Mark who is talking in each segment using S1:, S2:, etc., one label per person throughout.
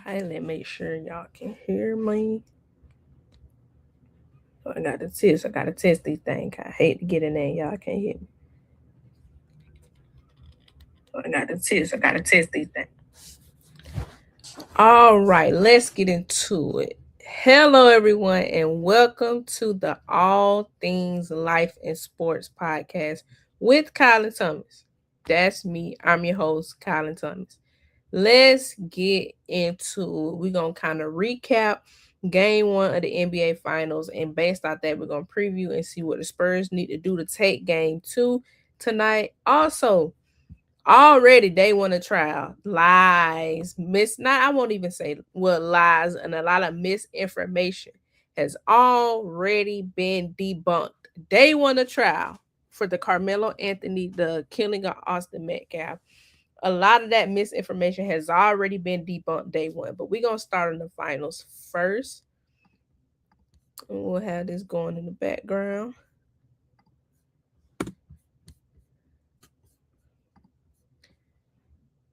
S1: Let me make sure y'all can hear me. I gotta test these things. I hate to get in there, y'all can't hear me. I gotta test these things. All right, let's get into it. Hello, everyone, and welcome to the All Things Life and Sports podcast with Colin Thomas. That's me. I'm your host, Colin Thomas. Let's get into it. We're going to kind of recap game one of the NBA Finals. And based on that, we're going to preview and see what the Spurs need to do to take game two tonight. Also, already they want a trial. Lies. I won't even say lies, and a lot of misinformation has already been debunked. They want a trial for the Karmelo Anthony, the killing of Austin Metcalf. A lot of that misinformation has already been debunked day one, but we're gonna start in the finals first. We'll have this going in the background.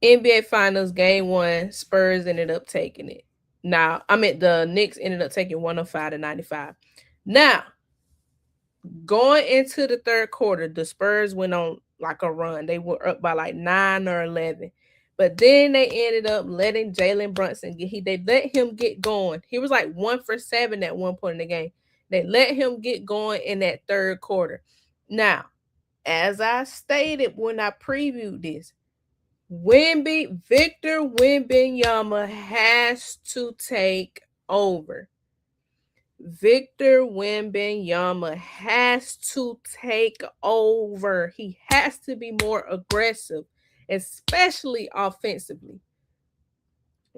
S1: NBA Finals game one, Spurs ended up taking it. Now, the Knicks ended up taking 105-95. Now, going into the third quarter, the Spurs went on like a run. They were up by like 9 or 11. But then they ended up letting Jalen Brunson they let him get going. He was like 1 for 7 at one point in the game. They let him get going in that third quarter. Now, as I stated when I previewed this, Victor Wembanyama has to take over. Victor Wembanyama has to take over. He has to be more aggressive, especially offensively.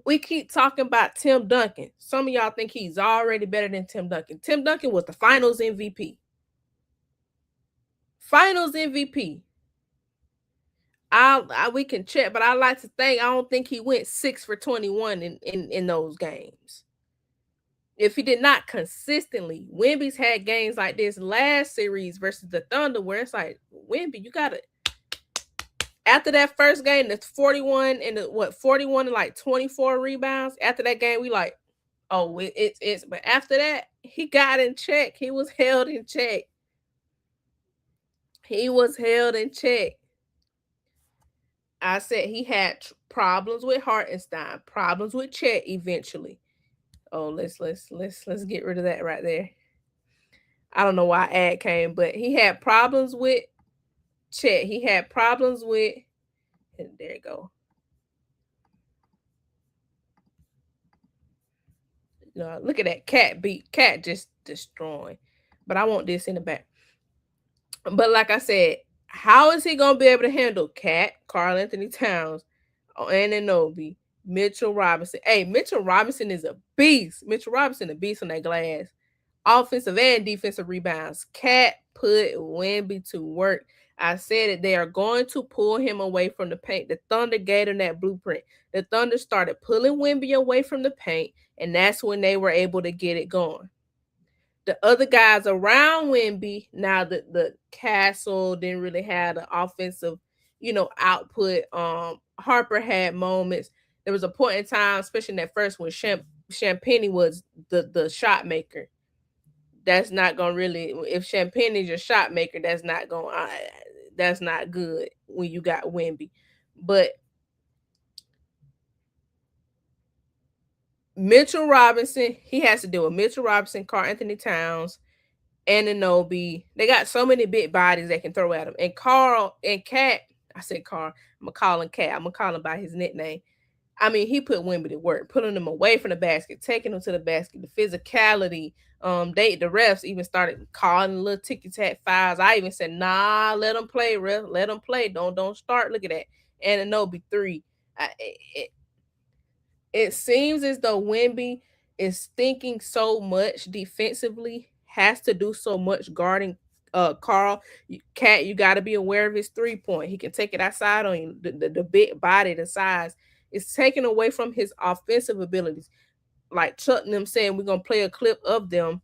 S1: We keep talking about Tim Duncan. Some of y'all think he's already better than Tim Duncan. Tim Duncan was the Finals MVP. Finals MVP. We can check, but I like to think I don't think he went 6 for 21 in those games. If he did not consistently, Wemby's had games like this last series versus the Thunder where it's like, Wemby, you gotta. After that first game, that's 41 and 41 and like 24 rebounds. After that game, we like, oh, it's. But after that, he got in check. He was held in check. I said he had problems with Hartenstein, problems with Chet eventually. Oh, let's get rid of that right there. I don't know why ad came, but he had problems with Chet. He had problems with, and there you go. Look at that cat just destroying. But I want this in the back. But like I said, how is he gonna be able to handle Cat, Karl Anthony Towns, Anunoby, Mitchell Robinson? Hey, Mitchell Robinson is a beast. Mitchell Robinson a beast on that glass. Offensive and defensive rebounds. Cat put Wemby to work. I said it. They are going to pull him away from the paint. The Thunder gave him that blueprint. The Thunder started pulling Wemby away from the paint, and that's when they were able to get it going. The other guys around Wemby, now the Castle didn't really have the offensive, output. Harper had moments. There was a point in time, especially in that first one, Champagnie was the shot maker. That's not gonna really. If Champagne is your shot maker, that's not good when you got Wemby. But Mitchell Robinson, he has to deal with Mitchell Robinson, Karl Anthony Towns, Anunoby. They got so many big bodies they can throw at him. And Karl and Cat, I said Karl, I'm gonna call him Cat. I'm gonna call him by his nickname. I mean, he put Wemby to work, pulling him away from the basket, taking him to the basket, the physicality. The refs even started calling little ticky-tack fouls. I even said, nah, let them play, ref. Let them play. Don't start. Look at that. Anunoby 3. It seems as though Wemby is thinking so much defensively, has to do so much guarding Karl. Cat, you got to be aware of his 3-point. He can take it outside on you. The big body, the size. It's taken away from his offensive abilities. Like Chuck and them saying, we're going to play a clip of them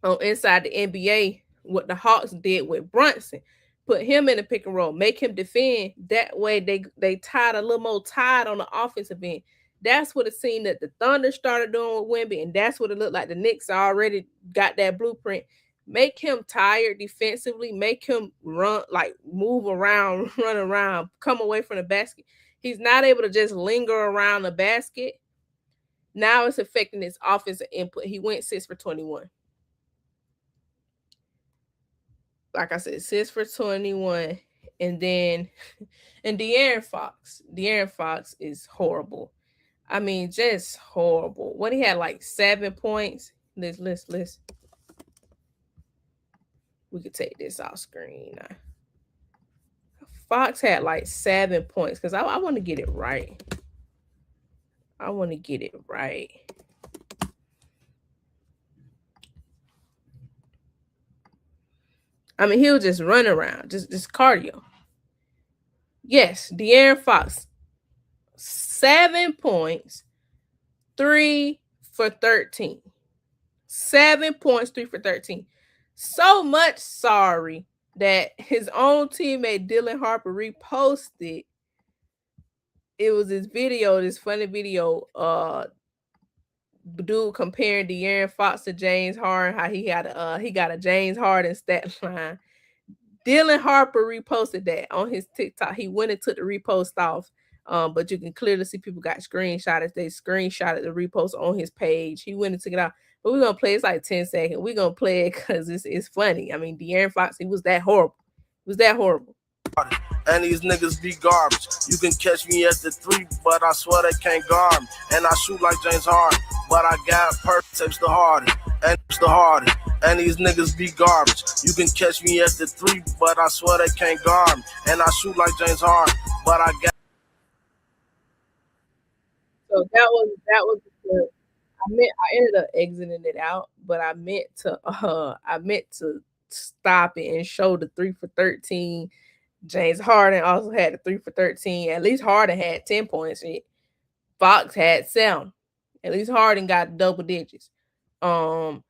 S1: on Inside the NBA, what the Hawks did with Brunson. Put him in a pick and roll, make him defend. That way they tied a little more tied on the offensive end. That's what it seemed that the Thunder started doing with Wemby, and that's what it looked like. The Knicks already got that blueprint. Make him tired defensively. Make him run, like move around, run around, come away from the basket. He's not able to just linger around the basket. Now it's affecting his offensive input. He went 6 for 21. Like I said, 6 for 21. And then, and De'Aaron Fox is horrible. I mean, just horrible. What, he had like 7 points. Let's we could take this off screen now. Fox had like 7 points because I want to get it right. I want to get it right. I mean, he'll just run around, just cardio. Yes, De'Aaron Fox, 7 points, 3 for 13. 7 points, 3 for 13. So much sorry that his own teammate Dylan Harper reposted. It was this video, this funny video, dude comparing De'Aaron Fox to James Harden, how he got a James Harden stat line. Dylan Harper reposted that on his TikTok. He went and took the repost off. But you can clearly see people got screenshots. They screenshotted the repost on his page. He went and took it out. But we're gonna play. It's like 10 seconds. We're gonna play it because it's funny. I mean, De'Aaron Fox, he was that horrible. He was that horrible.
S2: And these niggas be garbage. You can catch me at the 3, but I swear they can't guard me. And I shoot like James Harden, but I got tapes the Harden, and the Harden. And these niggas be garbage. You can catch me at the 3, but I swear they can't guard me. And I shoot like James Harden, but I got.
S1: So that was the, I ended up exiting it out, but I meant to stop it and show the 3 for 13. James Harden also had the 3 for 13. At least Harden had 10 points. Fox had 7. At least Harden got double digits. But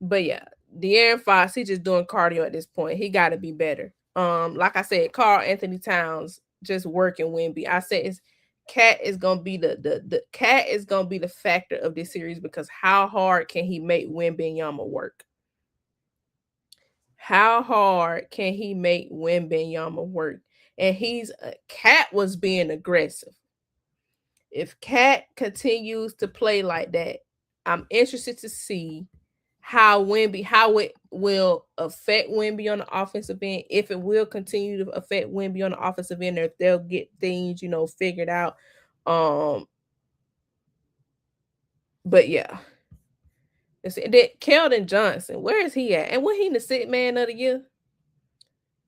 S1: yeah, De'Aaron Fox, he just doing cardio at this point. He got to be better. Like I said, Karl-Anthony Towns just working Wemby. I said it's Cat is gonna be the Cat is gonna be the factor of this series because how hard can he make Wembanyama work? How hard can he make Wembanyama work? And Cat was being aggressive. If Cat continues to play like that, I'm interested to see how it will affect Wemby on the offensive end, if it will continue to affect Wemby on the offensive end, or if they'll get things, figured out. But yeah. Then Keldon Johnson, where is he at? And was he in the 6th man of the year?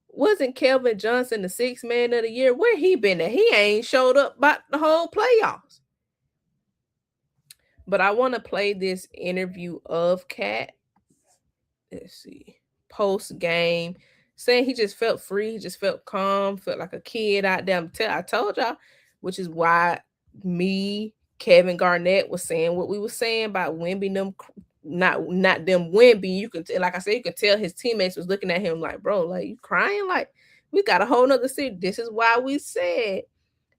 S1: Wasn't Kelvin Johnson the 6th man of the year? Where he been at? He ain't showed up about the whole playoffs. But I want to play this interview of Cat. Let's see. Post game, saying he just felt free, he just felt calm, felt like a kid out there. I told y'all, which is why me, Kevin Garnett was saying what we were saying about Wemby, them not them Wemby. You can like I said, you could tell his teammates was looking at him like, bro, like you crying, like we got a whole nother series. This is why we said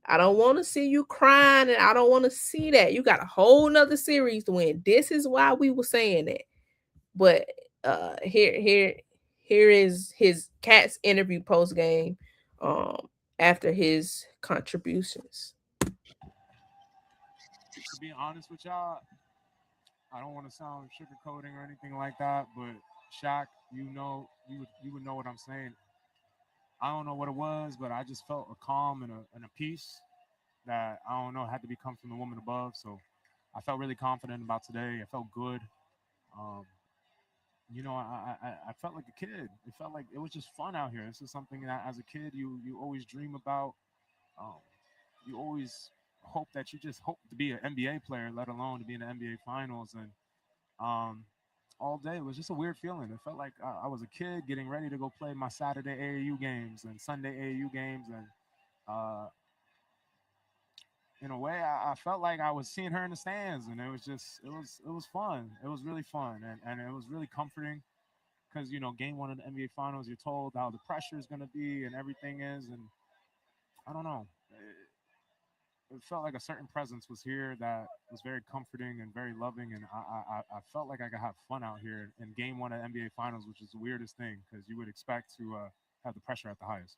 S1: I don't want to see you crying, and I don't want to see that. You got a whole nother series to win. This is why we were saying that. But here is his Cat's interview post game after his contributions.
S3: To be honest with y'all, I don't want to sound sugarcoating or anything like that, but Shaq, you would know what I'm saying. I don't know what it was, but I just felt a calm and a peace that I don't know had to be come from the woman above. So I felt really confident about today. I felt good. Um, I felt like a kid. It felt like it was just fun out here. This is something that as a kid you always dream about. Um, you always hope that you just hope to be an NBA player, let alone to be in the NBA finals. And um, all day it was just a weird feeling. It felt like I was a kid getting ready to go play my Saturday AAU games and Sunday AAU games. And uh, in a way, I felt like I was seeing her in the stands, and it was fun. It was really fun, and it was really comforting because game one of the NBA Finals, you're told how the pressure is going to be and everything is, and I don't know. it felt like a certain presence was here that was very comforting and very loving, and I felt like I could have fun out here in Game One of NBA Finals, which is the weirdest thing because you would expect to have the pressure at the highest.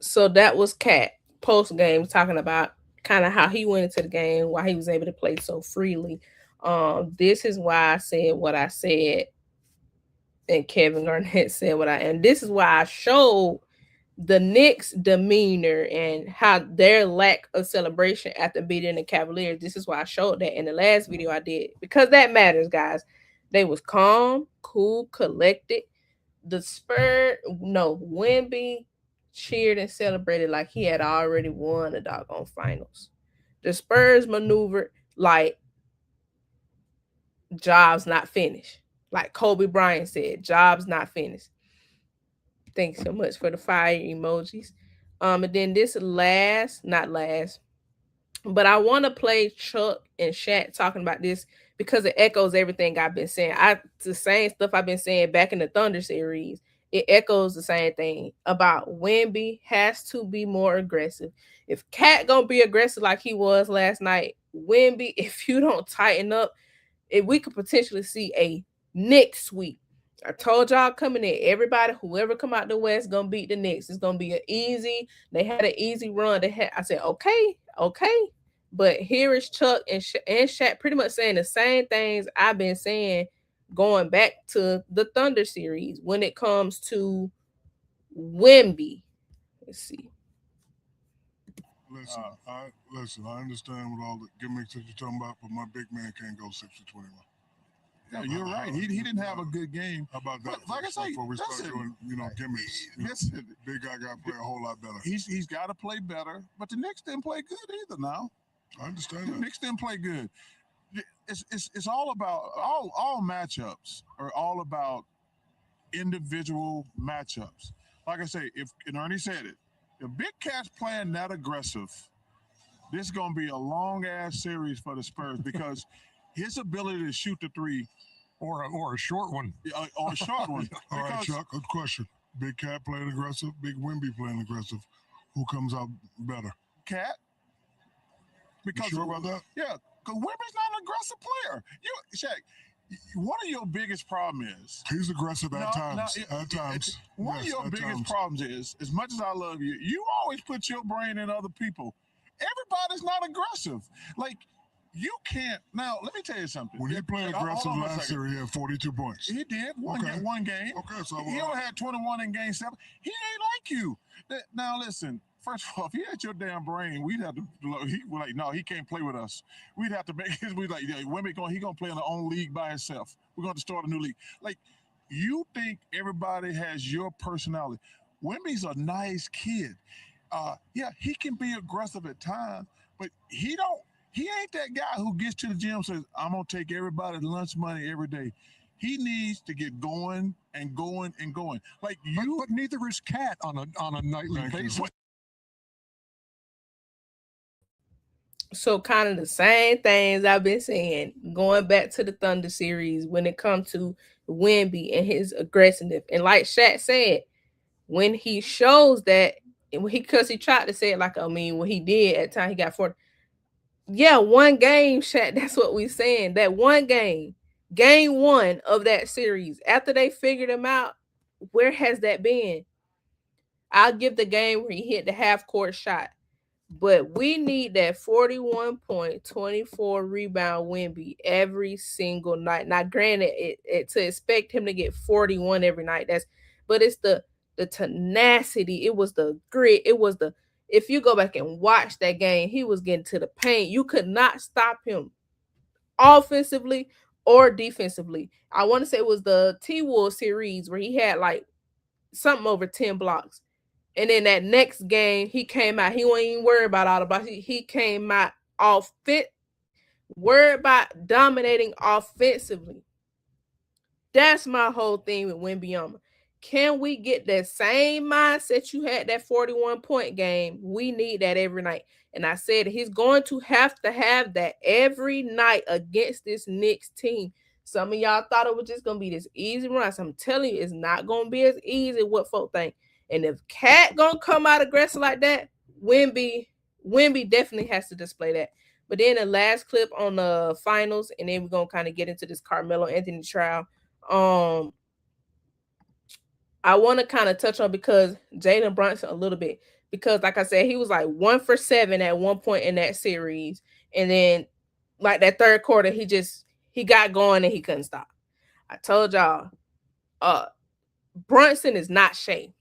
S1: So that was Cat post game talking about kind of how he went into the game, why he was able to play so freely. This is why I said what I said, and Kevin Garnett said what I, and this is why I showed the Knicks' demeanor and how their lack of celebration after beating the Cavaliers. This is why I showed that in the last video I did, because that matters, guys. They was calm, cool, collected. The Spurs, no, Wemby cheered and celebrated like he had already won the doggone finals. The Spurs maneuvered like job's not finished. Like Kobe Bryant said, job's not finished. Thanks so much for the fire emojis. And then this last, not last, but I want to play Chuck and Shaq talking about this because it echoes everything I've been saying. The same stuff I've been saying back in the Thunder series. It echoes the same thing about Wemby has to be more aggressive. If Cat gonna be aggressive like he was last night, Wemby, if you don't tighten up, if we could potentially see a Knicks sweep. I told y'all coming in, everybody, whoever come out the West, gonna beat the Knicks. It's gonna be an easy. They had an easy run. I said, okay, okay. But here is Chuck and Shaq pretty much saying the same things I've been saying going back to the Thunder series when it comes to Wemby. Let's see.
S4: Listen. I understand what all the gimmicks that you're talking about, but my big man can't go 6 for 21.
S5: Yeah, you're right. He didn't have a good game.
S4: How about that?
S5: But like I say,
S4: before we start
S5: listen,
S4: doing gimmicks,
S5: listen,
S4: big guy got to play a whole lot better.
S5: he's got to play better. But the Knicks didn't play good either. Now
S4: I understand
S5: the
S4: that.
S5: Knicks didn't play good. It's all about all matchups are all about individual matchups. Like I say, if and Ernie said it, if Big Cat's playing that aggressive, this is gonna be a long ass series for the Spurs because his ability to shoot the three
S6: or a short one.
S5: Or a short one.
S4: All right, Chuck, good question. Big Cat playing aggressive, Big Wemby playing aggressive. Who comes out better?
S5: Cat. Because
S4: you sure about that?
S5: Yeah, because Wemby's not an aggressive player. Shaq, one of your biggest problems is
S4: he's aggressive at times. At times.
S5: One of your biggest problems is, as much as I love you, you always put your brain in other people. Everybody's not aggressive. Like, you can't. Now, let me tell you something.
S4: When he played aggressive last year, he had 42 points.
S5: He did. One game.
S4: Okay, so
S5: he only had 21 in game 7. He ain't like you. Now, listen. First of all, if he had your damn brain, we'd have to. We're like, no, he can't play with us. We'd have to make. We'd like, yeah, he gonna play in their own league by himself. We're gonna start a new league. Like, you think everybody has your personality? Wemby's a nice kid. Yeah, he can be aggressive at times, but he ain't that guy who gets to the gym and says, I'm gonna take everybody's lunch money every day. He needs to get going and going and going. Like you,
S6: but neither is Cat on a nightly basis.
S1: So kind of the same things I've been saying going back to the Thunder series when it comes to Wemby and his aggressiveness. And like Shaq said, when he shows that, because he tried to say it like, I mean, when he did at the time he got 40. Yeah, one game, Shaq, that's what we're saying. That one game, game 1 of that series, after they figured him out, where has that been? I'll give the game where he hit the half court shot. But we need that 41 point, 24 rebound Wemby every single night. Now, granted, to expect him to get 41 every night, but it's the tenacity. It was the grit. It was the, if you go back and watch that game, he was getting to the paint. You could not stop him offensively or defensively. I want to say it was the T-Wolves series where he had like something over 10 blocks. And then that next game, he came out. He wasn't even worried about all the blocks. He came out worried about dominating offensively. That's my whole thing with Wembanyama. Can we get that same mindset you had that 41-point game? We need that every night. And I said he's going to have that every night against this Knicks team. Some of y'all thought it was just going to be this easy run. So I'm telling you, it's not going to be as easy as what folk think. And if Cat gonna come out aggressive like that, Wimby definitely has to display that. But then the last clip on the finals, and then we're gonna kind of get into this Carmelo Anthony trial. Um, I want to kind of touch on because Jalen Brunson a little bit because, like I said, he was like 1 for 7 at one point in that series, and then like that third quarter, he got going and he couldn't stop. I told y'all, uh, Brunson is not Shea.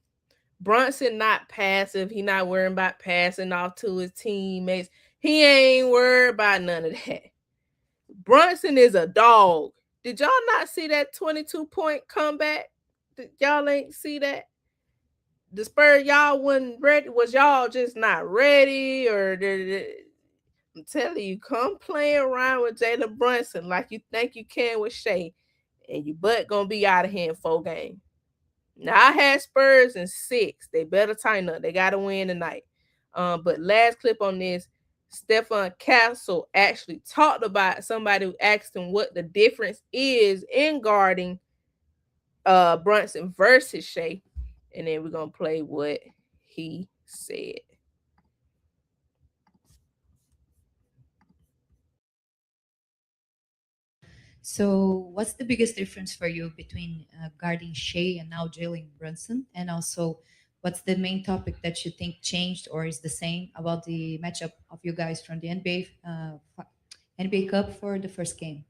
S1: Brunson not passive. He not worrying about passing off to his teammates. He ain't worried about none of that. Brunson is a dog. Did y'all not see that 22-point comeback? Y'all ain't see that? The Spurs, y'all wasn't ready. Was y'all just not ready? I'm telling you, come play around with Jalen Brunson like you think you can with Shea, and your butt gonna be out of here in 4 games. Now I had Spurs in 6. They better tighten up. They gotta win tonight. But last clip on this, Stefan Castle actually talked about somebody who asked him what the difference is in guarding Brunson versus Shea. And then we're gonna play what he said.
S7: So, what's the biggest difference for you between guarding Shea and now Jalen Brunson? And also, what's the main topic that you think changed or is the same about the matchup of you guys from the NBA Cup for the first game?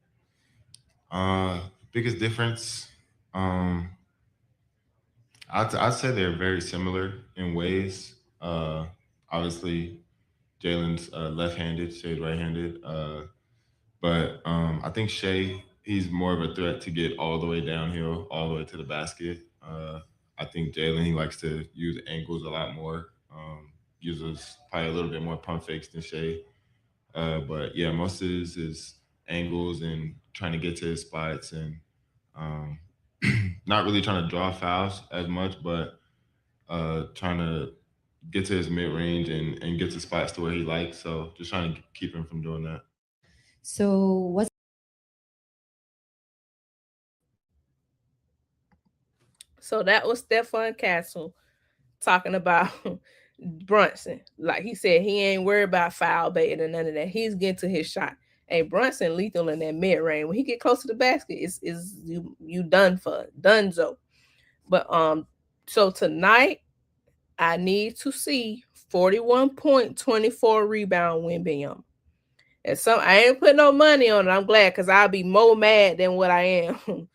S8: Biggest difference, um, I'd say they're very similar in ways. Obviously, Jalen's left-handed, Shay's right-handed. But I think Shay, he's more of a threat to get all the way downhill, all the way to the basket. I think Jalen, he likes to use angles a lot more. Uses probably a little bit more pump fakes than Shay. But yeah, most of his is angles and trying to get to his spots and um, not really trying to draw fouls as much, but trying to get to his mid range and get to spots to where he likes. So just trying to keep him from doing that.
S7: So, what's
S1: So that was Stefan Castle talking about Brunson. Like he said, he ain't worried about foul baiting or none of that. He's getting to his shot. Hey, Brunson lethal in that mid range. When he get close to the basket, is you done for donezo. But so tonight I need to see 41.24 rebound Wimby. And some I ain't putting no money on it. I'm glad because I'll be more mad than what I am.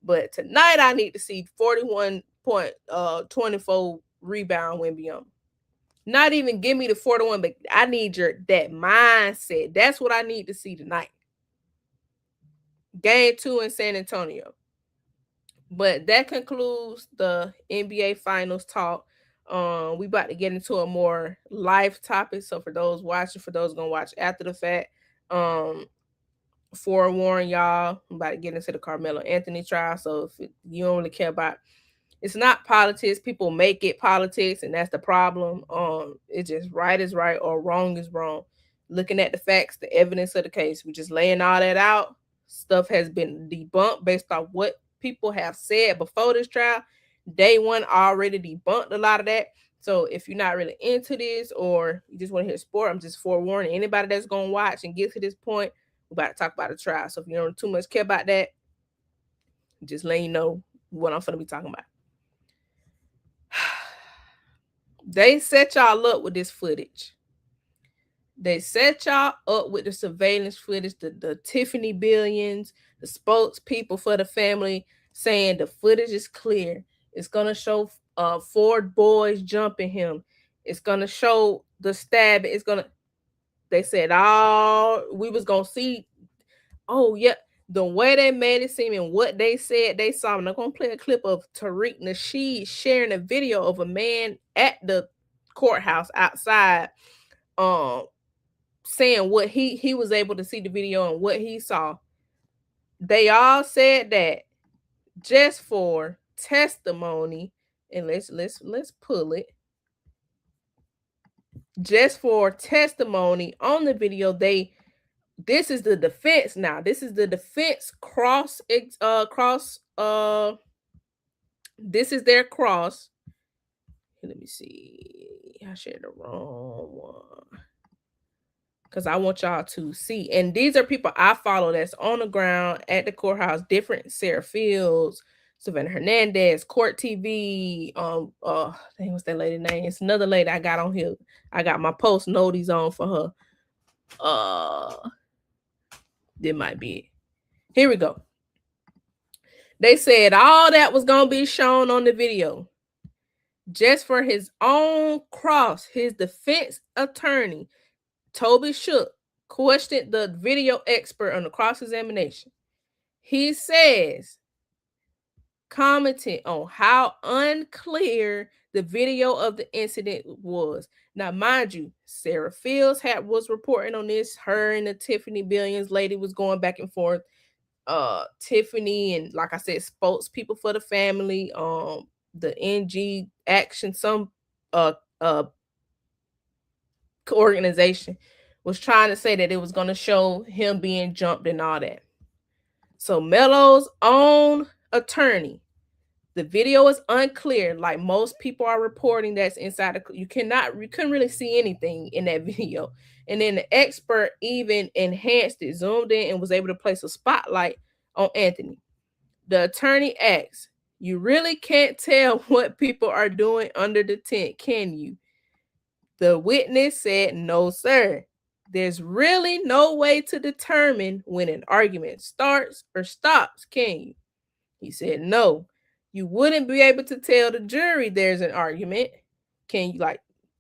S1: But tonight I need to see 41.24 rebound Wimby. Not even give me the 41, but I need that mindset. That's what I need to see tonight. Game 2 in San Antonio. But that concludes the NBA Finals talk. We about to get into a more live topic. So for those watching, for those gonna watch after the fact, forewarn y'all, I'm about to get into the Carmelo Anthony trial. So if you don't really care about, it's not politics. People make it politics, and that's the problem. It's just right is right or wrong is wrong. Looking at the facts, the evidence of the case, we just laying all that out. Stuff has been debunked based on what people have said before this trial. Day one already debunked a lot of that. So if you're not really into this or you just want to hear sport, I'm just forewarning anybody that's gonna watch and get to this point. We're about to talk about the trial. So if you don't too much care about that, just letting you know what I'm gonna be talking about. They set y'all up with this footage. They set y'all up with the surveillance footage, the Tiffany Billions, the spokespeople for the family saying the footage is clear. It's gonna show Ford boys jumping him. It's gonna show the stab. It's gonna. They said all we was gonna see. Oh yeah, the way they made it seem and what they said they saw. I'm not gonna play a clip of Tariq Nasheed sharing a video of a man at the courthouse outside, um, saying what he was able to see the video and what he saw. They all said that just for testimony, and let's pull it. Just for testimony on the video, this is the defense now. This is the defense cross this is their cross. Let me see. I shared the wrong one because I want y'all to see. And these are people I follow that's on the ground at the courthouse. Different Sarah Fields, Savannah Hernandez, Court TV. Dang, what's that lady name? It's another lady I got on here. I got my post notice on for her. This might be it. Here we go. They said all that was gonna be shown on the video. Just for his own cross, his defense attorney, Toby Shook, questioned the video expert on the cross examination. He says, commenting on how unclear the video of the incident was. Now, mind you, Sarah Fields was reporting on this. Her and the Tiffany Billions lady was going back and forth. Tiffany and, like I said, spokespeople for the family, the NG Action, some uh uh organization was trying to say that it was going to show him being jumped and all that. So Melo's own attorney, the video is unclear, like most people are reporting that's inside you couldn't really see anything in that video. And then the expert even enhanced it, zoomed in, and was able to place a spotlight on Anthony. The attorney asks, "You really can't tell what people are doing under the tent, can you?" The witness said, "No, sir. There's really no way to determine when an argument starts or stops, can you?" He said, "No. You wouldn't be able to tell the jury there's an argument. Can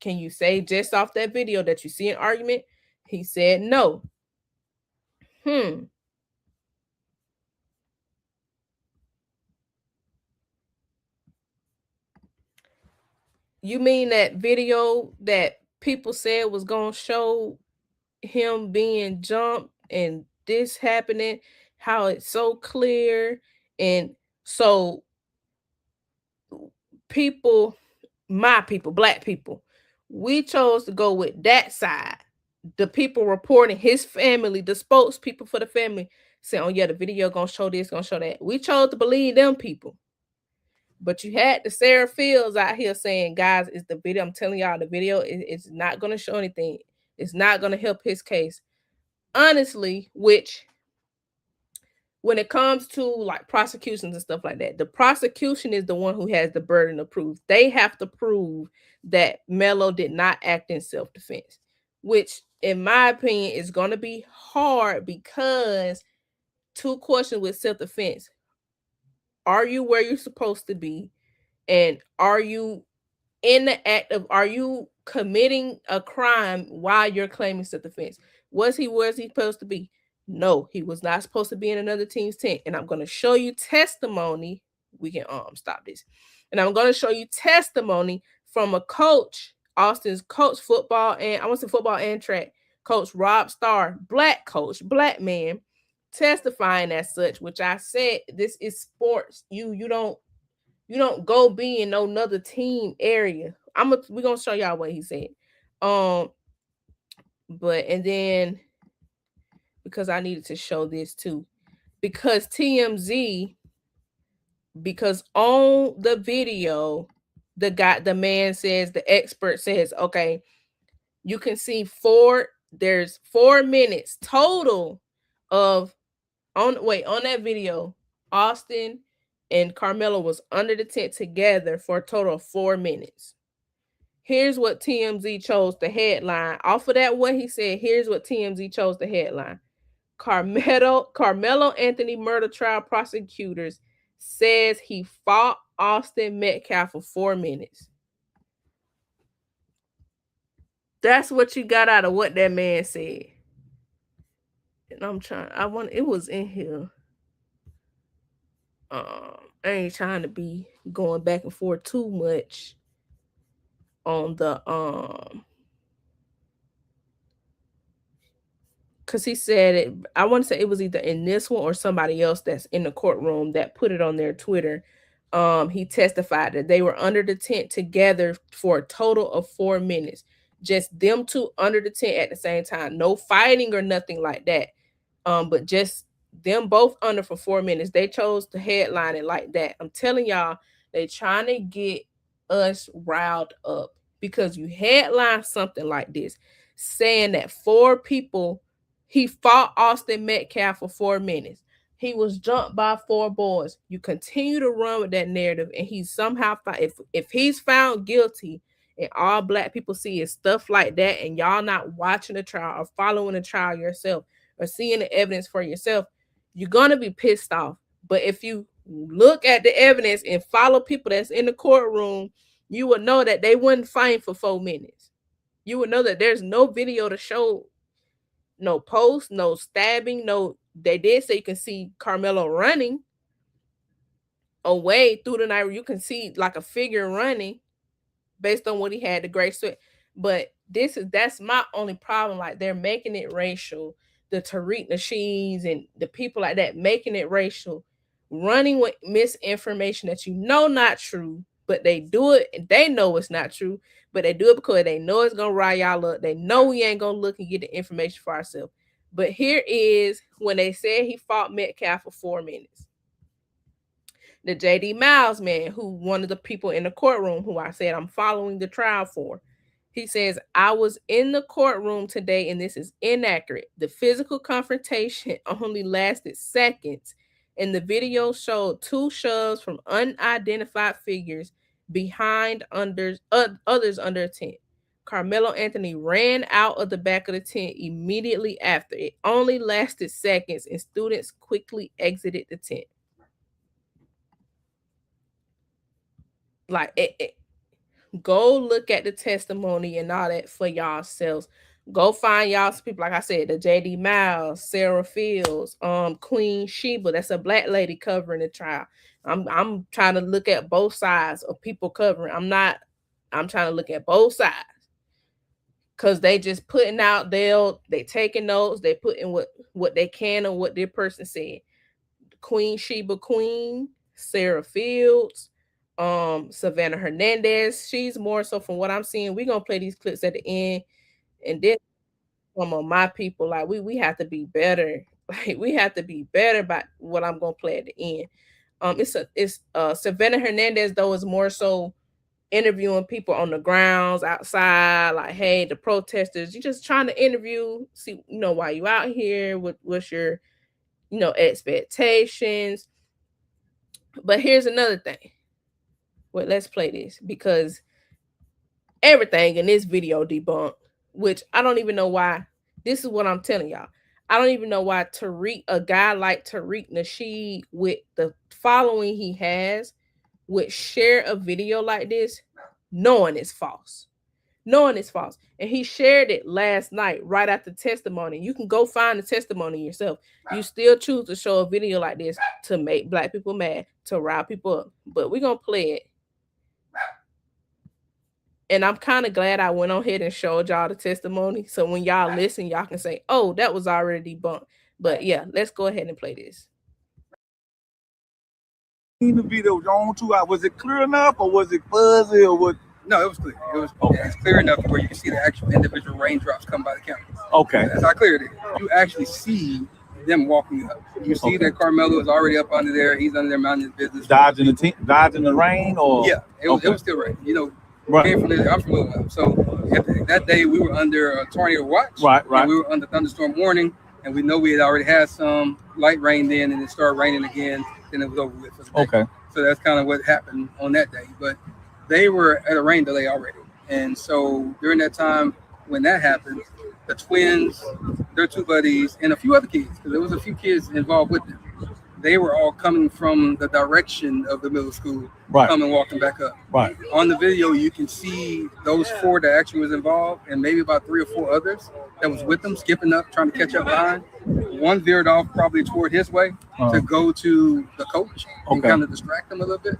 S1: you say just off that video that you see an argument?" He said, "No." Hmm. You mean that video that people said was going to show him being jumped and this happening, how it's so clear? And so people, my people, black people, we chose to go with that side. The people reporting, his family, the spokespeople for the family, saying, "Oh yeah, the video gonna show this, gonna show that." We chose to believe them people. But you had the Sarah Fields out here saying, "Guys, it's the video. I'm telling y'all, the video is not gonna show anything. It's not gonna help his case." Honestly, which when it comes to like prosecutions and stuff like that, the prosecution is the one who has the burden of proof. They have to prove that Melo did not act in self-defense, which in my opinion is going to be hard because two questions with self-defense: are you where you're supposed to be, and are you in the act of, are you committing a crime while you're claiming self-defense? Was he where he supposed to be? No, he was not supposed to be in another team's tent. And I'm going to show you testimony. We can stop this. And I'm going to show you testimony from a coach, Austin's coach, football, and I want to say football and track coach, Rob Starr, black coach, black man, testifying as such, which I said, this is sports. You don't go be in no another team area. We're gonna show y'all what he said. But and then because I needed to show this too, because TMZ, because on the video, the man says, the expert says, okay, you can see there's 4 minutes total of on that video, Austin and Karmelo was under the tent together for a total of 4 minutes. Here's what TMZ chose the headline. Off of that, what he said, here's what TMZ chose the headline. Karmelo Anthony murder trial prosecutors says he fought Austin Metcalf for 4 minutes. That's what you got out of what that man said. And it was in here. I ain't trying to be going back and forth too much on the because he said it. I want to say it was either in this one or somebody else that's in the courtroom that put it on their Twitter. He testified that they were under the tent together for a total of 4 minutes, just them two under the tent at the same time, no fighting or nothing like that. But just them both under for 4 minutes. They chose to headline it like that. I'm telling y'all, they trying to get us riled up because you headline something like this saying that 4 people, he fought Austin Metcalf for 4 minutes. He was jumped by 4 boys. You continue to run with that narrative, and he somehow if he's found guilty, and all black people see is stuff like that, and y'all not watching the trial or following the trial yourself or seeing the evidence for yourself, you're gonna be pissed off. But if you look at the evidence and follow people that's in the courtroom, you will know that they wouldn't fight for 4 minutes. You would know that there's no video to show, no post, no stabbing, no. They did say you can see Karmelo running away through the night. You can see like a figure running based on what he had, the gray sweat. But that's my only problem. Like, they're making it racial. The Tariq Nasheeds and the people like that making it racial, running with misinformation that you know not true, but they do it and they know it's not true, but they do it because they know it's gonna rile y'all up. They know we ain't gonna look and get the information for ourselves. But here is when they said he fought Metcalf for 4 minutes. The JD Miles man, who one of the people in the courtroom who I said I'm following the trial for, he says, I was in the courtroom today and this is inaccurate. The physical confrontation only lasted seconds, and the video showed 2 shoves from unidentified figures behind others under a tent. Karmelo Anthony ran out of the back of the tent immediately after. It only lasted seconds, and students quickly exited the tent. Like, go look at the testimony and all that for yourselves. Go find y'all some people, like I said, the JD Miles, Sarah Fields, Queen Sheba. That's a black lady covering the trial. I'm trying to look at both sides of people covering. I'm trying to look at both sides. Cause they just putting out, they taking notes, they putting what they can and what their person said. Queen Sheba Queen, Sarah Fields, Savannah Hernandez. She's more so from what I'm seeing. We're gonna play these clips at the end, and this some of my people. Like, we have to be better. Like, we have to be better about what I'm gonna play at the end. It's Savannah Hernandez though is more so interviewing people on the grounds outside, like, hey, the protesters, you're just trying to interview, see, why you out here, what's your, expectations. But here's another thing. Well, let's play this because everything in this video debunked, which I don't even know why. This is what I'm telling y'all. I don't even know why a guy like Tariq Nasheed, with the following he has, would share a video like this knowing it's false. And he shared it last night right after testimony. You can go find the testimony yourself. You still choose to show a video like this to make black people mad, to rile people up. But we're going to play it. And I'm kind of glad I went on ahead and showed y'all the testimony. So when y'all listen, y'all can say, oh, that was already debunked. But yeah, let's go ahead and play this.
S9: The video on 2 hours. Was it clear enough or was it fuzzy or what?
S10: No, it was clear. It's clear enough where you can see the actual individual raindrops come by the camera.
S9: Okay.
S10: That's how clear it is. You actually see them walking up. You see that Karmelo is already up under there. He's under there minding his business.
S9: Dodging the rain, or
S10: yeah, it was still rain.
S9: Right.
S10: Came from there. I'm from Little Rock. So that day we were under a tornado watch.
S9: Right.
S10: And we were under thunderstorm warning, and we know we had already had some light rain then, and it started raining again. Then it was over with.
S9: Okay.
S10: So that's kind of what happened on that day. But they were at a rain delay already. And so during that time when that happened, the twins, their 2 buddies, and a few other kids, because there was a few kids involved with them, they were all coming from the direction of the middle school, coming walking back up.
S9: Right.
S10: On the video, you can see those 4 that actually was involved, and maybe about 3 or 4 others that was with them, skipping up, trying to catch up behind. One veered off probably toward his way to go to the coach and kind of distract him a little bit.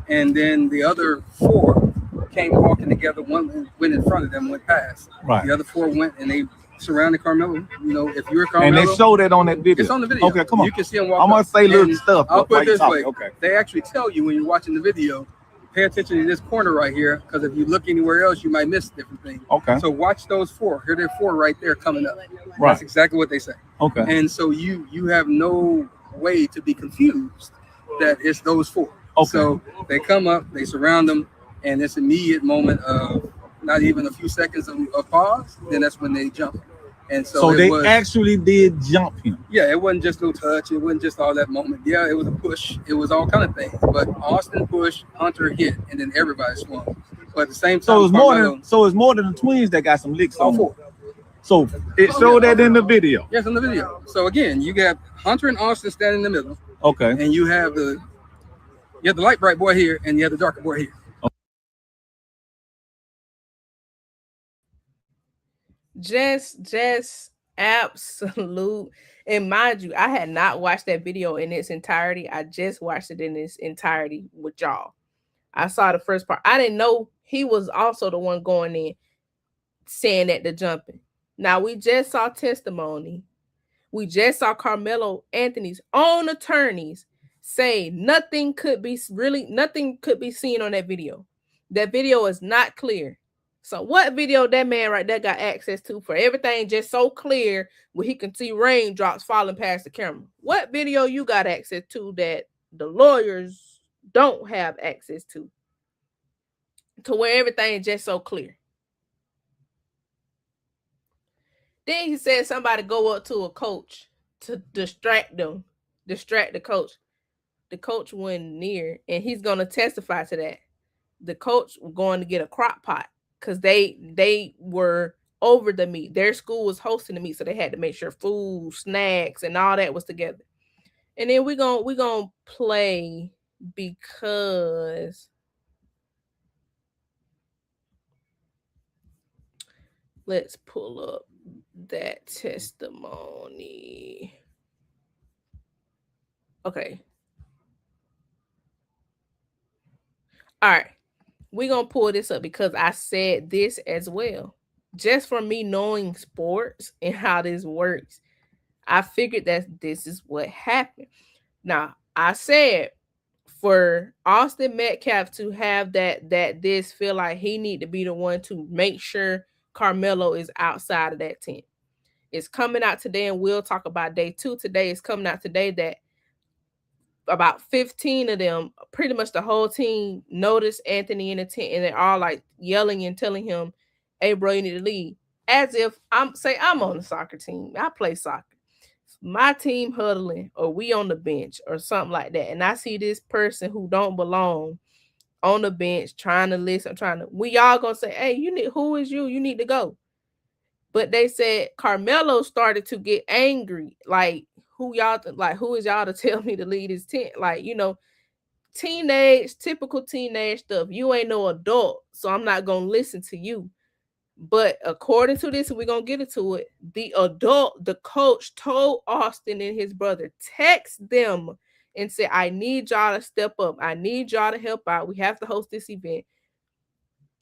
S10: And then the other 4 came walking together. One went in front of them, went past.
S9: Right.
S10: The other 4 went and they surrounded Karmelo. If you're Karmelo,
S9: and they showed that on that video.
S10: It's on the video.
S9: Okay, come on.
S10: You can see them walk.
S9: I'm gonna say little stuff.
S10: I'll put it this way.
S9: Okay.
S10: They actually tell you when you're watching the video, pay attention to this corner right here, because if you look anywhere else, you might miss different things.
S9: Okay.
S10: So watch those 4. Here they're 4 right there coming up.
S9: Right.
S10: That's exactly what they say.
S9: Okay.
S10: And so you have no way to be confused that it's those 4.
S9: Okay.
S10: So they come up, they surround them, and this immediate moment of not even a few seconds of pause, then that's when they jump. And so
S9: they actually did jump him.
S10: Yeah, it wasn't just no touch. It wasn't just all that moment. Yeah, it was a push. It was all kind of things. But Austin pushed, Hunter hit, and then everybody swung. But at the same time,
S9: so it's more than the Twins that got some licks
S10: all
S9: on
S10: four.
S9: them. So it showed that in the video.
S10: Yes, in the video. So again, you got Hunter and Austin standing in the middle.
S9: Okay.
S10: And you have the light bright boy here, and you have the darker boy here.
S1: Just absolute. And mind you, I had not watched that video in its entirety. I just watched it in its entirety with y'all. I saw the first part. I didn't know he was also the one going in saying that the jumping. Now we just saw testimony. We just saw Karmelo Anthony's own attorneys say nothing could be seen on that video. That video is not clear. So what video that man right there got access to for everything just so clear where he can see raindrops falling past the camera? What video you got access to that the lawyers don't have access to where everything is just so clear? Then he said somebody go up to a coach to distract the coach. The coach went near, and he's going to testify to that. The coach was going to get a crock pot because they were over the meet. Their school was hosting the meet, so they had to make sure food, snacks, and all that was together. And then we're gonna play because let's pull up that testimony. Okay. All right. We're going to pull this up because I said this as well. Just from me knowing sports and how this works, I figured that this is what happened. Now, I said for Austin Metcalf to have that this feel like he need to be the one to make sure Karmelo is outside of that tent. It's coming out today, and we'll talk about day 2 today. It's coming out today that about 15 of them, pretty much the whole team, noticed Anthony in the tent, and they're all like yelling and telling him, "Hey, bro, you need to leave." As if I'm on the soccer team. I play soccer. My team huddling, or we on the bench, or something like that, and I see this person who don't belong on the bench trying to listen, we all gonna say, "Hey, who is you? You need to go." But they said Karmelo started to get angry, like, who is y'all to tell me to leave this tent? Like, typical teenage stuff. You ain't no adult, so I'm not gonna listen to you. But according to this, and we're gonna get into it, the coach told Austin and his brother, text them and said, "I need y'all to step up. I need y'all to help out. We have to host this event.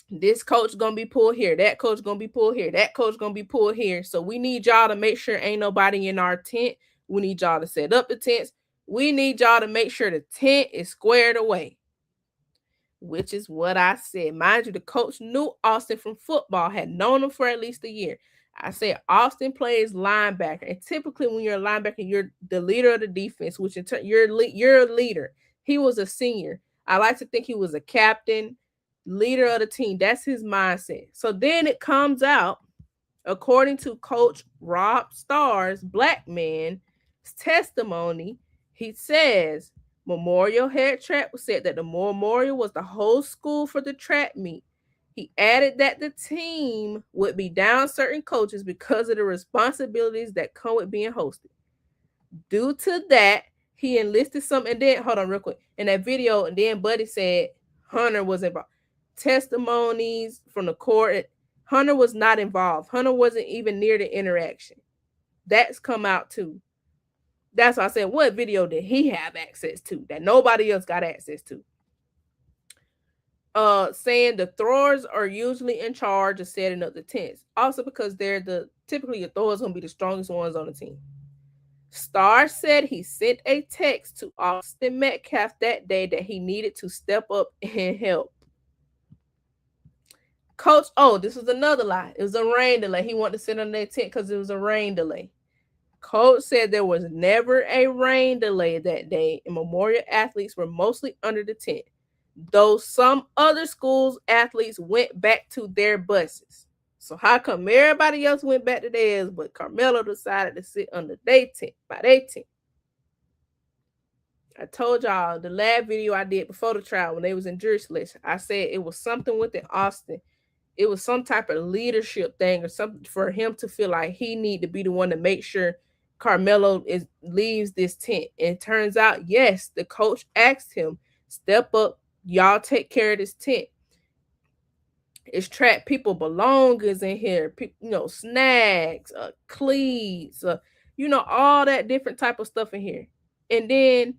S1: This coach gonna be pulled here. That coach gonna be pulled here. That coach gonna be pulled here. So we need y'all to make sure ain't nobody in our tent. We need y'all to set up the tents. We need y'all to make sure the tent is squared away." Which is what I said. Mind you, the coach knew Austin from football, had known him for at least a year. I said Austin plays linebacker, and typically when you're a linebacker, you're the leader of the defense, which in turn you're a leader. He was a senior. I like to think he was a captain, leader of the team. That's his mindset. So then it comes out, according to Coach Rob Starr's black man's testimony, he says Memorial head track said that the Memorial was the whole school for the track meet. He added that the team would be down certain coaches because of the responsibilities that come with being hosted. Due to that, he enlisted some, and then, hold on real quick, in that video, and then Buddy said Hunter was involved. Testimonies from the court, Hunter was not involved. Hunter wasn't even near the interaction. That's come out too. That's why I said, what video did he have access to that nobody else got access to? Saying the throwers are usually in charge of setting up the tents. Also because typically the throwers gonna be the strongest ones on the team. Starr said he sent a text to Austin Metcalf that day that he needed to step up and help. Coach, this was another lie. It was a rain delay. He wanted to sit on that tent because it was a rain delay. Coach said there was never a rain delay that day, and Memorial athletes were mostly under the tent. though some other schools' athletes went back to their buses. So how come everybody else went back to theirs, but Carmelo decided to sit under their tent by their tent? I told y'all the last video I did before the trial when they was in jury selection, I said it was something within Austin. It was some type of leadership thing or something for him to feel like he need to be the one to make sure Carmelo leaves this tent. And it turns out, yes, the coach asked him, step up, y'all take care of this tent. It's track people belongings in here, snacks, cleats, all that different type of stuff in here. And then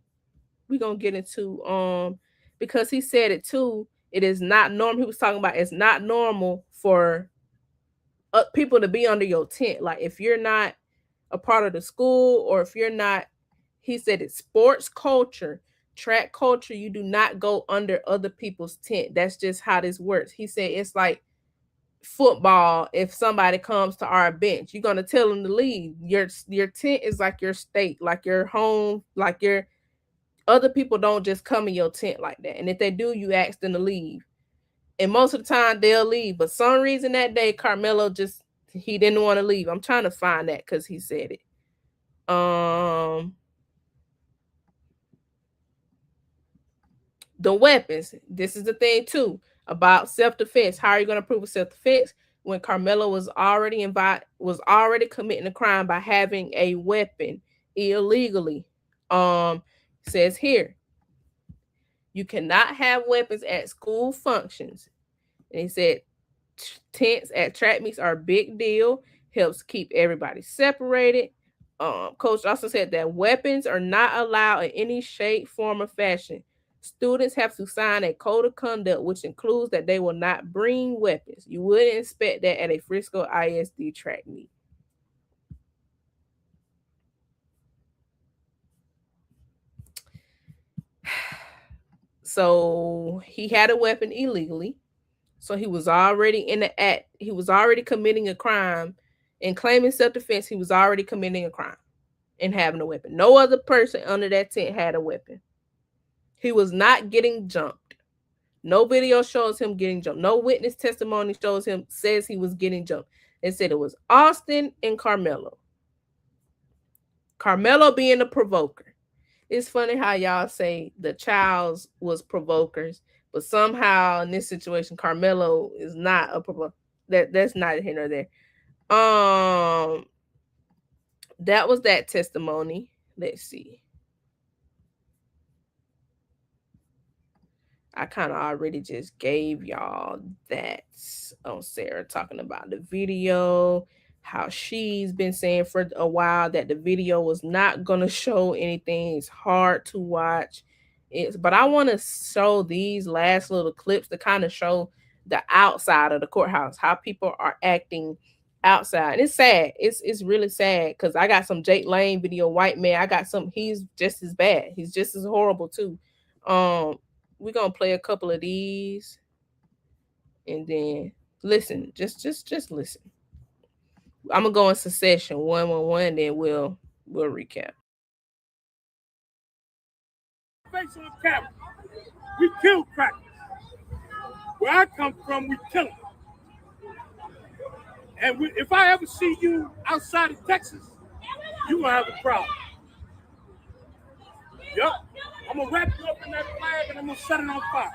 S1: we're gonna get into because he said it too, it is not normal. He was talking about it's not normal for people to be under your tent. Like if you're not a part of the school or if you're not, he said it's sports culture, track culture, you do not go under other people's tent. That's just how this works. He said it's like football. If somebody comes to our bench, you're gonna tell them to leave. Your tent is like your state, like your home, like your other people don't just come in your tent like that. And if they do, you ask them to leave. And most of the time they'll leave. But some reason that day, Carmelo he didn't want to leave. I'm trying to find that because he said it. The weapons. This is the thing too about self-defense. How are you going to prove a self-defense when Carmelo was already committing a crime by having a weapon illegally? Says here, you cannot have weapons at school functions. And he said tents at track meets are a big deal. Helps keep everybody separated. Coach also said that weapons are not allowed in any shape, form, or fashion. Students have to sign a code of conduct, which includes that they will not bring weapons. You wouldn't expect that at a Frisco ISD track meet. So he had a weapon illegally. So he was already in the act. He was already committing a crime and claiming self-defense. He was already committing a crime and having a weapon. No other person under that tent had a weapon. He was not getting jumped. No video shows him getting jumped. No witness testimony says he was getting jumped. It said it was Austin and Carmelo. Carmelo being the provoker. It's funny how y'all say the Childs was provokers, but somehow in this situation, Carmelo is not a provoker. That's not here nor there. That was that testimony. Let's see. I kind of already just gave y'all that on Sarah talking about the video, how she's been saying for a while that the video was not going to show anything. It's hard to watch. But I want to show these last little clips to kind of show the outside of the courthouse, how people are acting outside. And it's sad. It's really sad because I got some Jake Lane video, white man. I got some, he's just as bad. He's just as horrible too. We're gonna play a couple of these and then listen. Just listen. I'm gonna go in succession, one, then we'll recap.
S11: Face on camera. We kill crackers. Where I come from, we kill them. And if I ever see you outside of Texas, you gonna have a problem. Yup. I'm gonna wrap you up in that flag and I'm gonna set it on fire.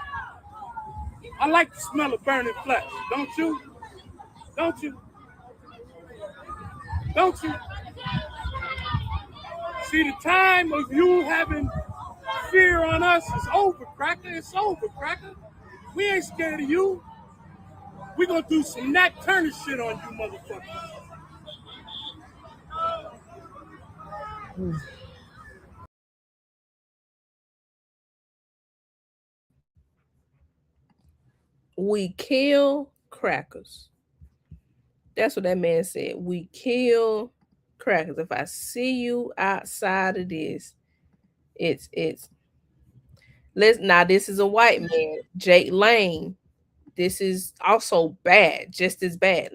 S11: I like the smell of burning flesh, don't you? Don't you? Don't you? See, the time of you having fear on us is over, cracker. It's over, cracker. We ain't scared of you. We gonna do some Nat Turner shit on you, motherfuckers.
S1: We kill crackers. That's what that man said. We kill crackers. If I see you outside of this, it's now this is a white man, Jake Lane. This is also bad, just as bad.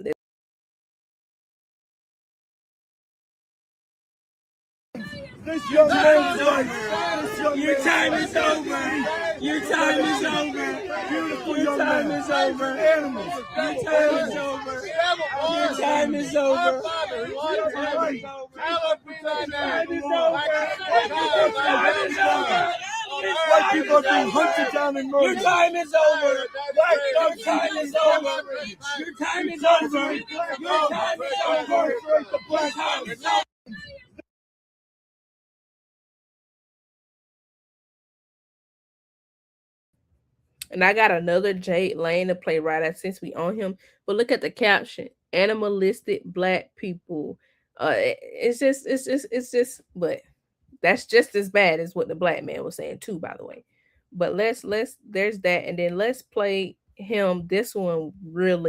S11: This young man's life. Your time is over. Your time is over. Beautiful young man. Your time is over. Animals. Your time is over. Your time is over. Your time is over. White people are being hunted down and murdered. Your time is over. Your time is over. Your time is over. Your time is over. The black house.
S1: And I got another Jade Lane to play right at since we on him. But look at the caption: animalistic black people. But that's just as bad as what the black man was saying too, by the way. But let's there's that, and then let's play him. This one real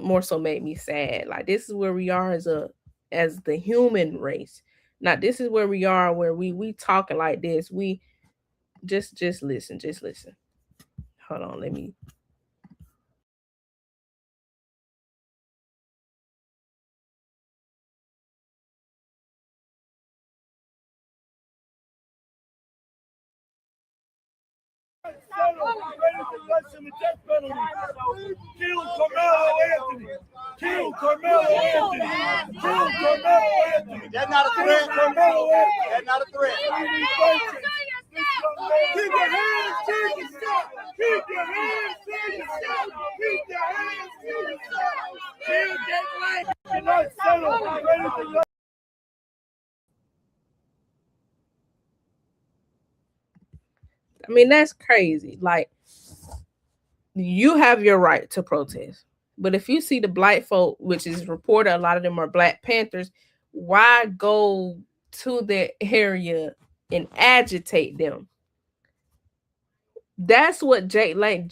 S1: more so made me sad. Like this is where we are as the human race. Now this is where we are where we talking like this. We just listen, just listen. Hold on, let me.
S11: Kill Karmelo Anthony. Kill Karmelo Anthony. Kill Karmelo Anthony. That's not a threat. That's not a threat. Keep your hands to yourself. Keep your hands to yourself. Keep your hands to yourself. Kill that life. Cannot settle.
S1: I mean, that's crazy. Like, you have your right to protest. But if you see the black folk, which is reported, a lot of them are Black Panthers, why go to their area and agitate them? That's what Jake Lane,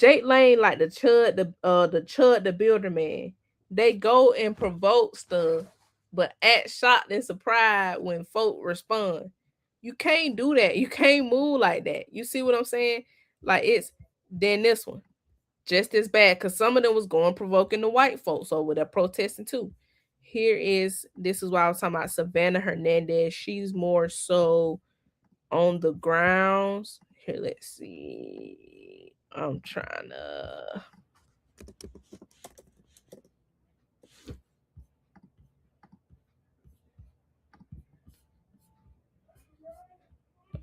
S1: like the builder man, they go and provoke stuff, but act shocked and surprised when folk respond. You can't do that. You can't move like that. You see what I'm saying? Like it's then this one just as bad because some of them was going provoking the white folks over there protesting too. This is why I was talking about Savannah Hernandez. She's more so on the grounds. Here, let's see. I'm trying to.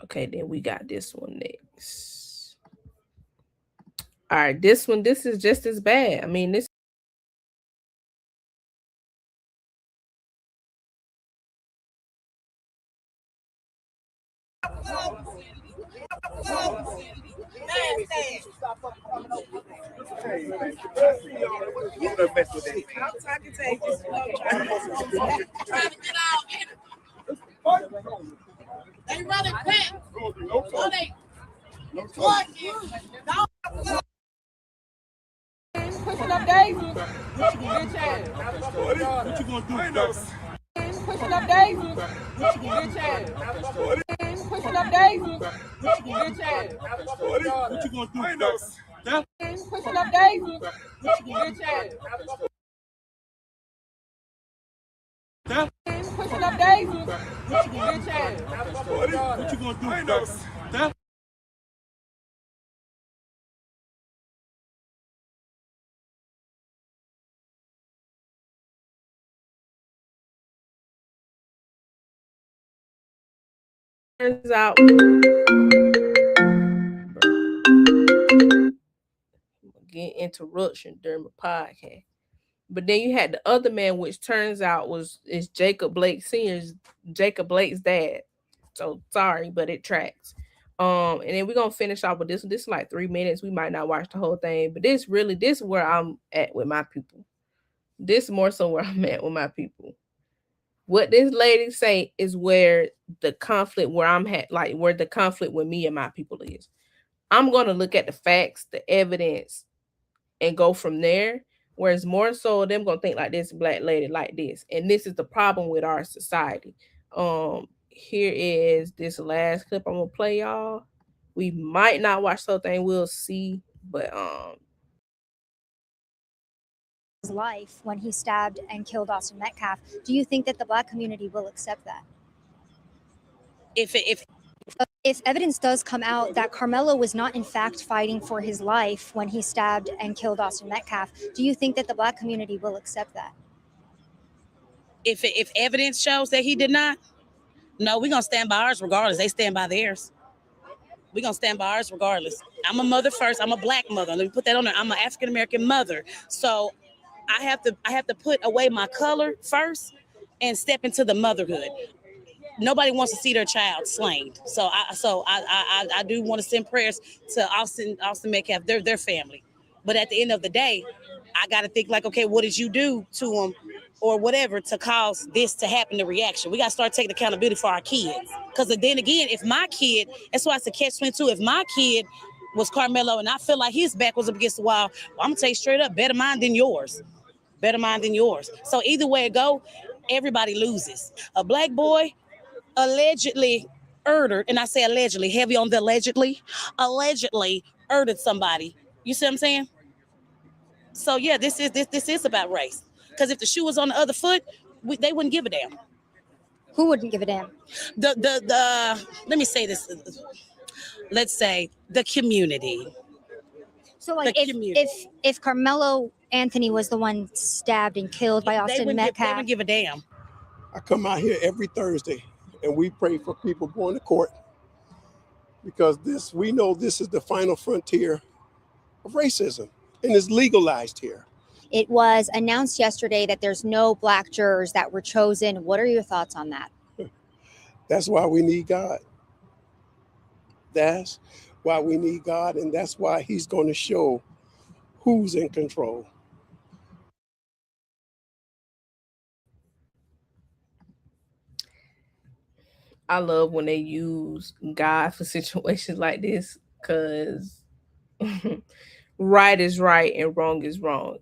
S1: Okay, then we got this one next. All right, this is just as bad. I mean, this.
S11: They running quick. So they pushing up Daisy. Bitch ass. What you gonna do? Pushing up Daisy. Bitch ass. Pushing up Daisy. Bitch ass. What you gonna do? Pushing up Daisy. Bitch ass. Pushing up Daisy. Bitch ass. What you gonna do?
S1: Turns out get interruption during the podcast. But then you had the other man, which turns out is Jacob Blake Sr.'s Jacob Blake's dad. So sorry, but it tracks. And then we're gonna finish off with this. This is like 3 minutes. We might not watch the whole thing, but this is where I'm at with my people. This more so where I'm at with my people. What this lady say is where the conflict where I'm at, like where the conflict with me and my people is. I'm gonna look at the facts, the evidence, and go from there. Whereas more so them gonna think like this black lady like this. And this is the problem with our society. Here is this last clip I'm gonna play y'all. We might not watch the whole thing, we'll see. But
S12: life when he stabbed and killed Austin Metcalf. Do you think that the black community will accept that? If evidence does come out that Carmelo was not in fact fighting for his life when he stabbed and killed Austin Metcalf, do you think that the black community will accept that?
S13: If evidence shows that he did not, no, we're gonna stand by ours regardless. They stand by theirs. We're gonna stand by ours regardless. I'm a mother first. I'm a black mother. Let me put that on there. I'm an African American mother. So I have to put away my color first and step into the motherhood. Nobody wants to see their child slain. So I do want to send prayers to Austin Metcalf, their family. But at the end of the day, I got to think like, okay, what did you do to them, or whatever, to cause this to happen? The reaction. We got to start taking accountability for our kids. Because then again, if my kid, that's why it's a catch-22. If my kid was Carmelo and I feel like his back was up against the wall, well, I'm gonna tell you straight up, better mine than yours. Better mine than yours. So either way it go, everybody loses. A black boy allegedly murdered, and I say allegedly, heavy on the allegedly murdered somebody. You see what I'm saying? So yeah, this is about race. Because if the shoe was on the other foot, they wouldn't give a damn.
S12: Who wouldn't give a damn?
S13: The let me say this. Let's say the community.
S12: So like if Carmelo Anthony was the one stabbed and killed by Austin Metcalf,
S13: they wouldn't give a damn.
S14: I come out here every Thursday and we pray for people going to court because we know this is the final frontier of racism and it's legalized here.
S12: It was announced yesterday that there's no black jurors that were chosen. What are your thoughts on that?
S14: That's why we need God. That's why we need God, and that's why he's going to show who's in control.
S1: I love when they use God for situations like this because right is right and wrong is wrong.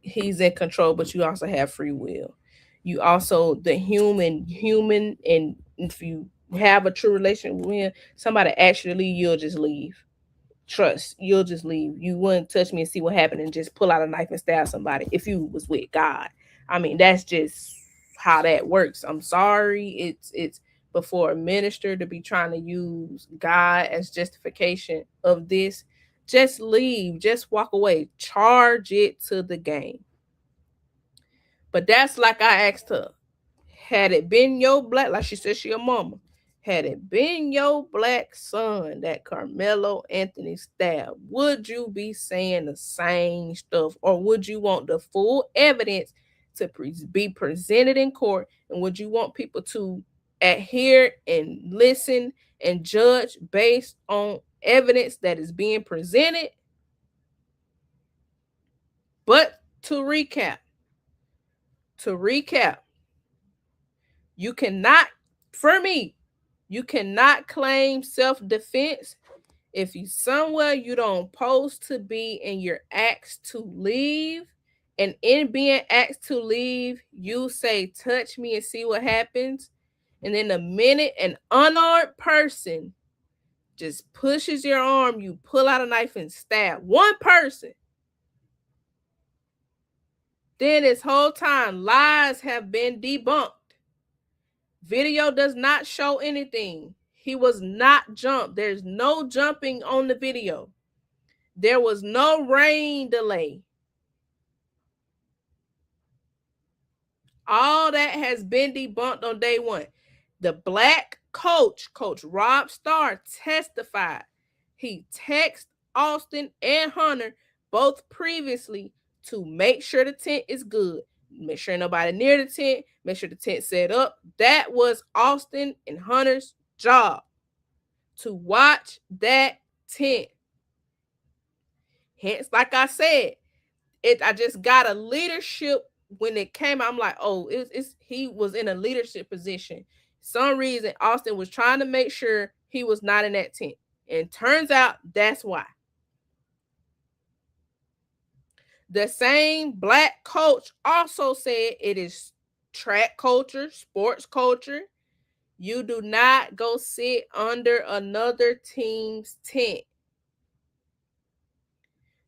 S1: He's in control, but you also have free will. You also the human, and if you have a true relationship with him, somebody actually leave, you'll just leave. Trust, you'll just leave. You wouldn't touch me and see what happened and just pull out a knife and stab somebody if you was with God. I mean, that's just how that works. I'm sorry. It's before a minister to be trying to use God as justification of this. Just leave. Just walk away. Charge it to the game. But that's like I asked her. Had it been your black, like she said, she a mama. Had it been your black son that Carmelo Anthony stabbed, would you be saying the same stuff, or would you want the full evidence to be presented in court, and would you want people to adhere and listen and judge based on evidence that is being presented? But to recap, you cannot, for me, you cannot claim self-defense if you somewhere you don't post to be and you're asked to leave. And in being asked to leave, you say, touch me and see what happens. And then the minute an unarmed person just pushes your arm, you pull out a knife and stab one person. Then this whole time, lies have been debunked. Video does not show anything. He was not jumped. There's no jumping on the video. There was no rain delay. All that has been debunked on day one. The black coach, Coach Rob Starr, testified. He texted Austin and Hunter both previously to make sure the tent is good. Make sure nobody near the tent. Make sure the tent set up. That was Austin and Hunter's job, to watch that tent. Hence, like I said, I just got a leadership when it came out. I'm like, oh, he was in a leadership position. Some reason Austin was trying to make sure he was not in that tent. And turns out that's why. The same black coach also said it is track culture, sports culture. You do not go sit under another team's tent.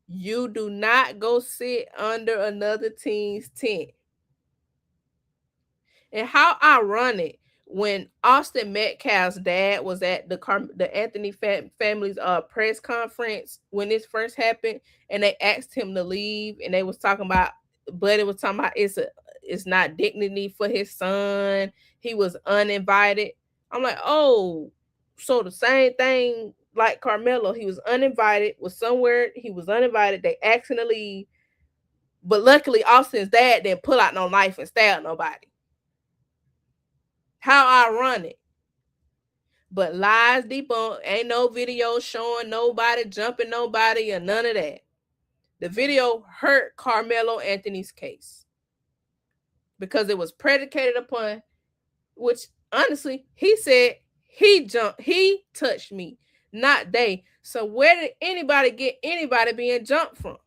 S1: You do not go sit under another team's tent. And how ironic when Austin Metcalf's dad was at the Anthony family's press conference when this first happened, and they asked him to leave, and they was talking about, Buddy was talking about it's not dignity for his son. He was uninvited. I'm like, oh, so the same thing like Karmelo, he was uninvited, was somewhere, he was uninvited. They asked him to leave, but luckily Austin's dad didn't pull out no knife and stab nobody. How ironic. But lies debunked. Ain't no video showing nobody jumping nobody or none of that. The video hurt Karmelo Anthony's case because it was predicated upon, which honestly, he said he touched me, not they. So where did anybody get anybody being jumped from?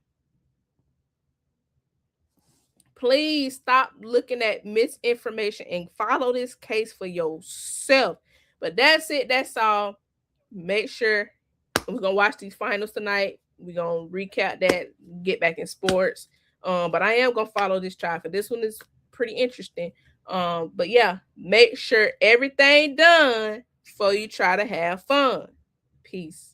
S1: Please stop looking at misinformation and follow this case for yourself. But that's it. That's all. Make sure we're gonna watch these finals tonight. We're gonna recap that, get back in sports. But I am gonna follow this trial, for this one is pretty interesting. But yeah, make sure everything done before you try to have fun. Peace.